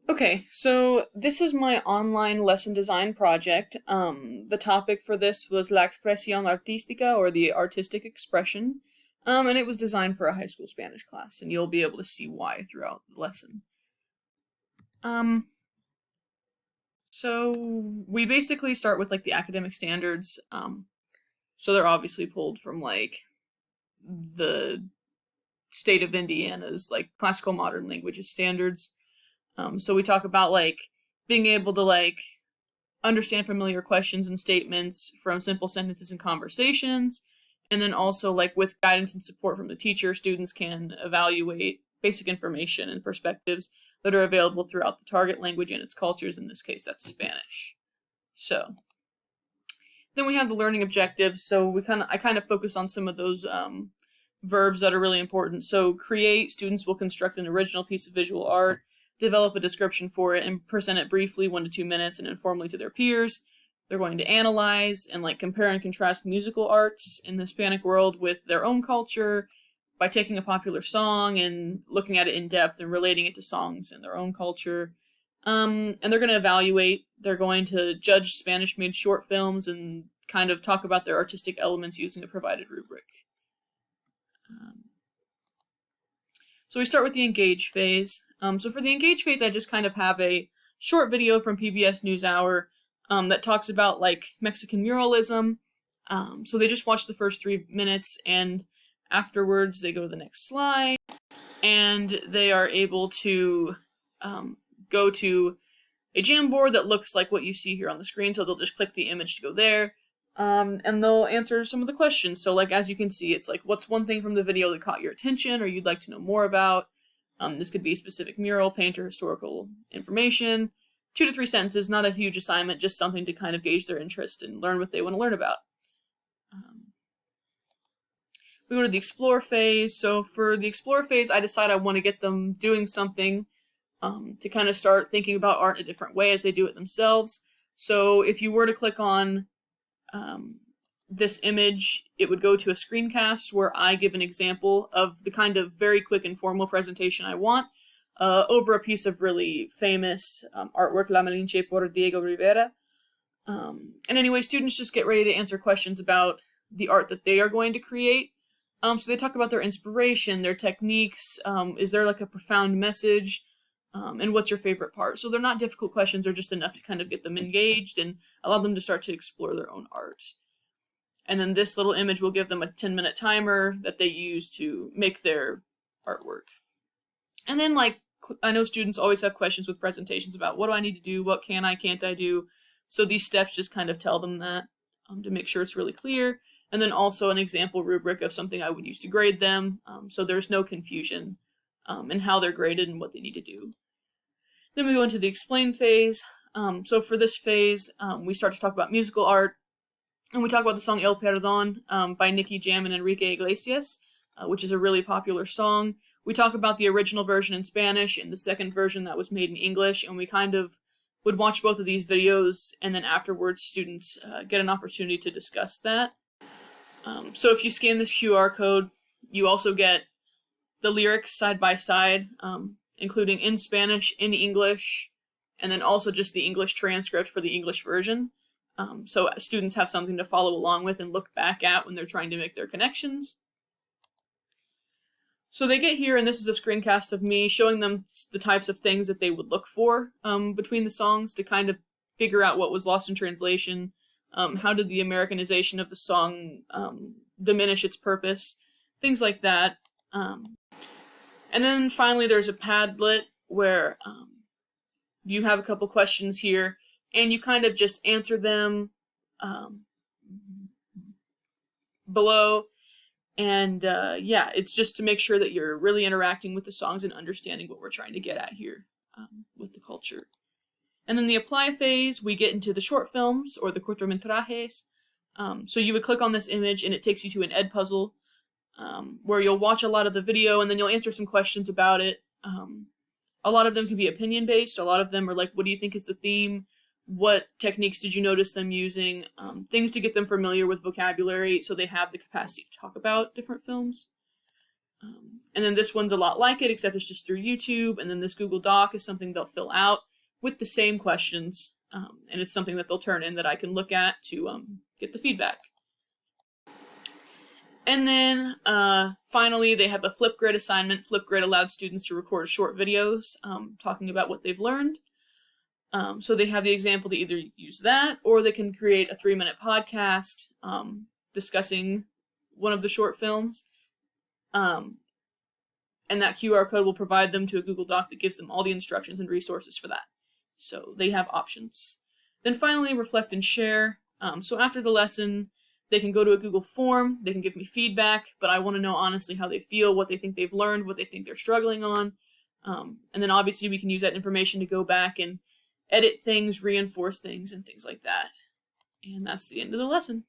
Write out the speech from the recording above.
Okay, so this is my online lesson design project. The topic for this was La Expresión Artística, or the artistic expression, and it was designed for a high school Spanish class, and you'll be able to see why throughout the lesson. Um, so we basically start with like the academic standards. So they're obviously pulled from like the state of Indiana's like classical modern languages standards. So we talk about like being able to like understand familiar questions and statements from simple sentences and conversations. And then also like with guidance and support from the teacher, students can evaluate basic information and perspectives that are available throughout the target language and its cultures. In this case, that's Spanish. So then we have the learning objectives. So I kind of focus on some of those verbs that are really important. So create, students will construct an original piece of visual art, develop a description for it, and present it briefly, 1 to 2 minutes, and informally to their peers. They're going to analyze and like compare and contrast musical arts in the Hispanic world with their own culture by taking a popular song and looking at it in depth and relating it to songs in their own culture. And they're going to evaluate. They're going to judge Spanish-made short films and kind of talk about their artistic elements using a provided rubric. So we start with the engage phase. So for the engage phase, I just kind of have a short video from PBS NewsHour that talks about like Mexican muralism. So they just watch the first 3 minutes, and afterwards they go to the next slide, and they are able to go to a Jamboard that looks like what you see here on the screen. So they'll just click the image to go there. And they'll answer some of the questions. So like, as you can see, it's like, what's one thing from the video that caught your attention or you'd like to know more about? This could be a specific mural, paint, or historical information. 2 to 3 sentences, not a huge assignment, just something to kind of gauge their interest and learn what they want to learn about. We go to the explore phase. So for the explore phase, I decide I want to get them doing something to kind of start thinking about art in a different way as they do it themselves. So if you were to click on this image, it would go to a screencast where I give an example of the kind of very quick and formal presentation I want over a piece of really famous artwork, La Malinche por Diego Rivera. And anyway, students just get ready to answer questions about the art that they are going to create. So they talk about their inspiration, their techniques, is there like a profound message, and what's your favorite part? So they're not difficult questions, they're just enough to kind of get them engaged and allow them to start to explore their own art. And then this little image will give them a 10-minute timer that they use to make their artwork. And then like, I know students always have questions with presentations about what do I need to do, what can't I do. So these steps just kind of tell them that to make sure it's really clear. And then also an example rubric of something I would use to grade them, so there's no confusion in how they're graded and what they need to do. Then we go into the explain phase. So for this phase, we start to talk about musical art, and we talk about the song El Perdón by Nicky Jam and Enrique Iglesias, which is a really popular song. We talk about the original version in Spanish and the second version that was made in English, and we kind of would watch both of these videos, and then afterwards students get an opportunity to discuss that. So if you scan this QR code, you also get the lyrics side by side, including in Spanish, in English, and then also just the English transcript for the English version. So students have something to follow along with and look back at when they're trying to make their connections. So they get here, and this is a screencast of me showing them the types of things that they would look for between the songs to kind of figure out what was lost in translation. How did the Americanization of the song diminish its purpose? Things like that. And then finally there's a Padlet where you have a couple questions here, and you kind of just answer them below. And yeah, it's just to make sure that you're really interacting with the songs and understanding what we're trying to get at here with the culture. And then the apply phase, we get into the short films, or the cortometrajes. So you would click on this image, and it takes you to an Edpuzzle, where you'll watch a lot of the video, and then you'll answer some questions about it. A lot of them can be opinion-based. A lot of them are like, what do you think is the theme? What techniques did you notice them using? Things to get them familiar with vocabulary so they have the capacity to talk about different films. And then this one's a lot like it, except it's just through YouTube. And then this Google Doc is something they'll fill out with the same questions. And it's something that they'll turn in that I can look at to get the feedback. And then finally, they have a Flipgrid assignment. Flipgrid allowed students to record short videos talking about what they've learned. So they have the example to either use that, or they can create a 3-minute podcast discussing one of the short films. And that QR code will provide them to a Google Doc that gives them all the instructions and resources for that. So they have options. Then finally, reflect and share. So after the lesson, they can go to a Google form, they can give me feedback, but I want to know honestly how they feel, what they think they've learned, what they think they're struggling on. And then obviously we can use that information to go back and edit things, reinforce things, and things like that. And that's the end of the lesson.